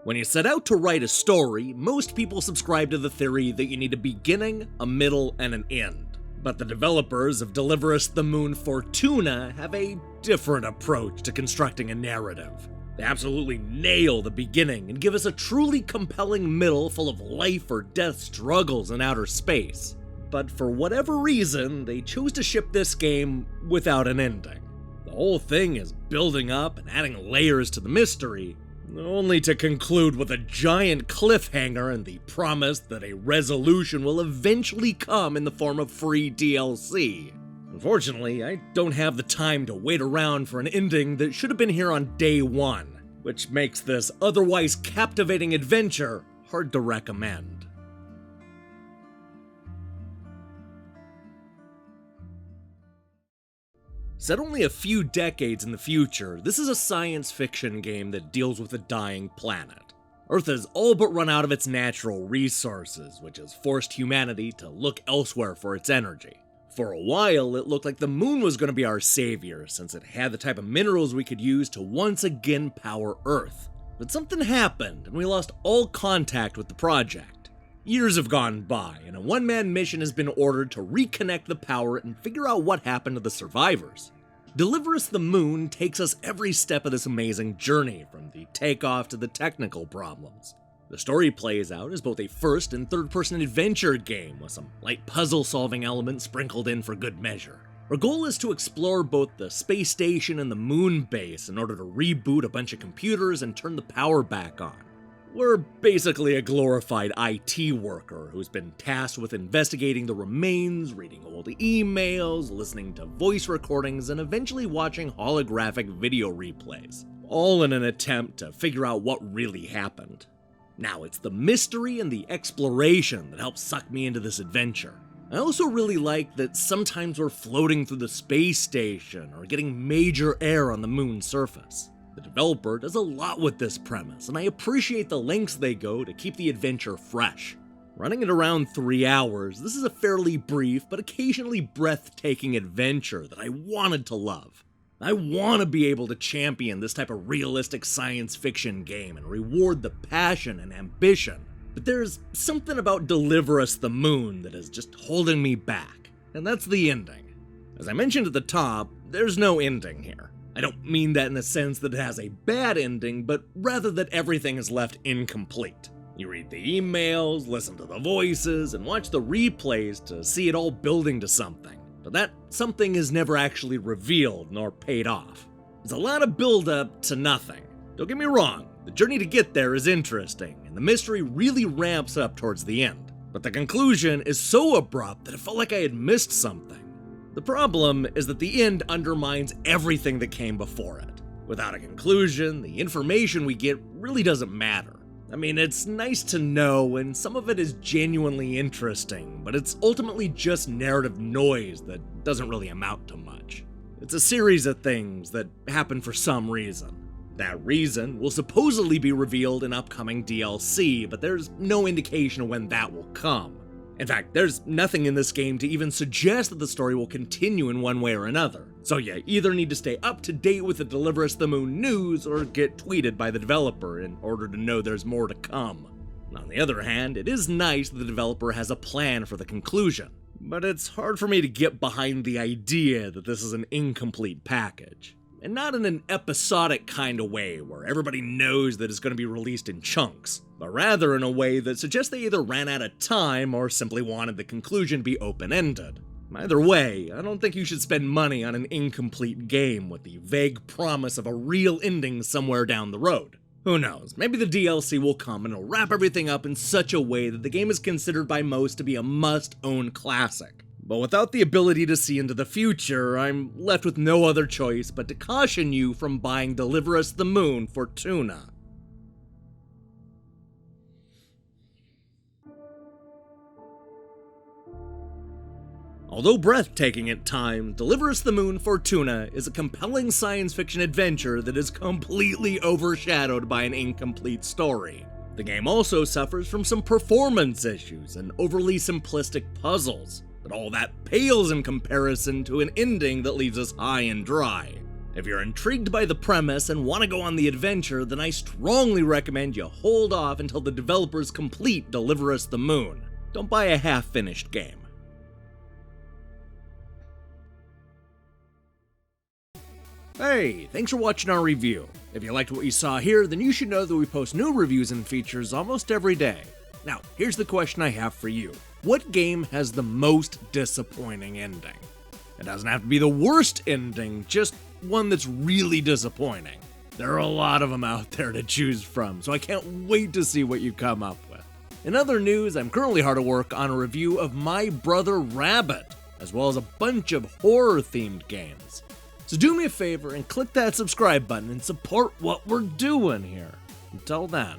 When you set out to write a story, most people subscribe to the theory that you need a beginning, a middle, and an end. But the developers of Deliver Us the Moon Fortuna have a different approach to constructing a narrative. They absolutely nail the beginning and give us a truly compelling middle full of life or death struggles in outer space. But for whatever reason, they chose to ship this game without an ending. The whole thing is building up and adding layers to the mystery, only to conclude with a giant cliffhanger and the promise that a resolution will eventually come in the form of free DLC. Unfortunately, I don't have the time to wait around for an ending that should have been here on day one, which makes this otherwise captivating adventure hard to recommend. Set only a few decades in the future, this is a science fiction game that deals with a dying planet. Earth has all but run out of its natural resources, which has forced humanity to look elsewhere for its energy. For a while, it looked like the moon was going to be our savior, since it had the type of minerals we could use to once again power Earth. But something happened, and we lost all contact with the project. Years have gone by, and a one-man mission has been ordered to reconnect the power and figure out what happened to the survivors. Deliver Us the Moon takes us every step of this amazing journey, from the takeoff to the technical problems. The story plays out as both a first and third-person adventure game with some light puzzle-solving elements sprinkled in for good measure. Our goal is to explore both the space station and the moon base in order to reboot a bunch of computers and turn the power back on. We're basically a glorified IT worker who's been tasked with investigating the remains, reading old emails, listening to voice recordings, and eventually watching holographic video replays, all in an attempt to figure out what really happened. Now, it's the mystery and the exploration that helps suck me into this adventure. I also really like that sometimes we're floating through the space station or getting major air on the moon's surface. The developer does a lot with this premise, and I appreciate the lengths they go to keep the adventure fresh. Running at around 3 hours, this is a fairly brief but occasionally breathtaking adventure that I wanted to love. I want to be able to champion this type of realistic science fiction game and reward the passion and ambition, but there's something about Deliver Us the Moon that is just holding me back, and that's the ending. As I mentioned at the top, there's no ending here. I don't mean that in the sense that it has a bad ending, but rather that everything is left incomplete. You read the emails, listen to the voices, and watch the replays to see it all building to something. But that something is never actually revealed nor paid off. There's a lot of build-up to nothing. Don't get me wrong, the journey to get there is interesting, and the mystery really ramps up towards the end. But the conclusion is so abrupt that it felt like I had missed something. The problem is that the end undermines everything that came before it. Without a conclusion, the information we get really doesn't matter. I mean, it's nice to know, and some of it is genuinely interesting, but it's ultimately just narrative noise that doesn't really amount to much. It's a series of things that happen for some reason. That reason will supposedly be revealed in upcoming DLC, but there's no indication of when that will come. In fact, there's nothing in this game to even suggest that the story will continue in one way or another. So you either need to stay up to date with the Deliver Us the Moon news or get tweeted by the developer in order to know there's more to come. On the other hand, it is nice that the developer has a plan for the conclusion, but it's hard for me to get behind the idea that this is an incomplete package. And not in an episodic kind of way where everybody knows that it's going to be released in chunks, but rather in a way that suggests they either ran out of time or simply wanted the conclusion to be open-ended. Either way, I don't think you should spend money on an incomplete game with the vague promise of a real ending somewhere down the road. Who knows, maybe the DLC will come and it'll wrap everything up in such a way that the game is considered by most to be a must-own classic. But without the ability to see into the future, I'm left with no other choice but to caution you from buying Deliver Us the Moon Fortuna. Although breathtaking at times, Deliver Us the Moon Fortuna is a compelling science fiction adventure that is completely overshadowed by an incomplete story. The game also suffers from some performance issues and overly simplistic puzzles, but all that pales in comparison to an ending that leaves us high and dry. If you're intrigued by the premise and want to go on the adventure, then I strongly recommend you hold off until the developers complete Deliver Us the Moon. Don't buy a half-finished game. Hey, thanks for watching our review. If you liked what you saw here, then you should know that we post new reviews and features almost every day. Now, here's the question I have for you. What game has the most disappointing ending? It doesn't have to be the worst ending, just one that's really disappointing. There are a lot of them out there to choose from, so I can't wait to see what you come up with. In other news, I'm currently hard at work on a review of My Brother Rabbit, as well as a bunch of horror-themed games. So do me a favor and click that subscribe button and support what we're doing here. Until then.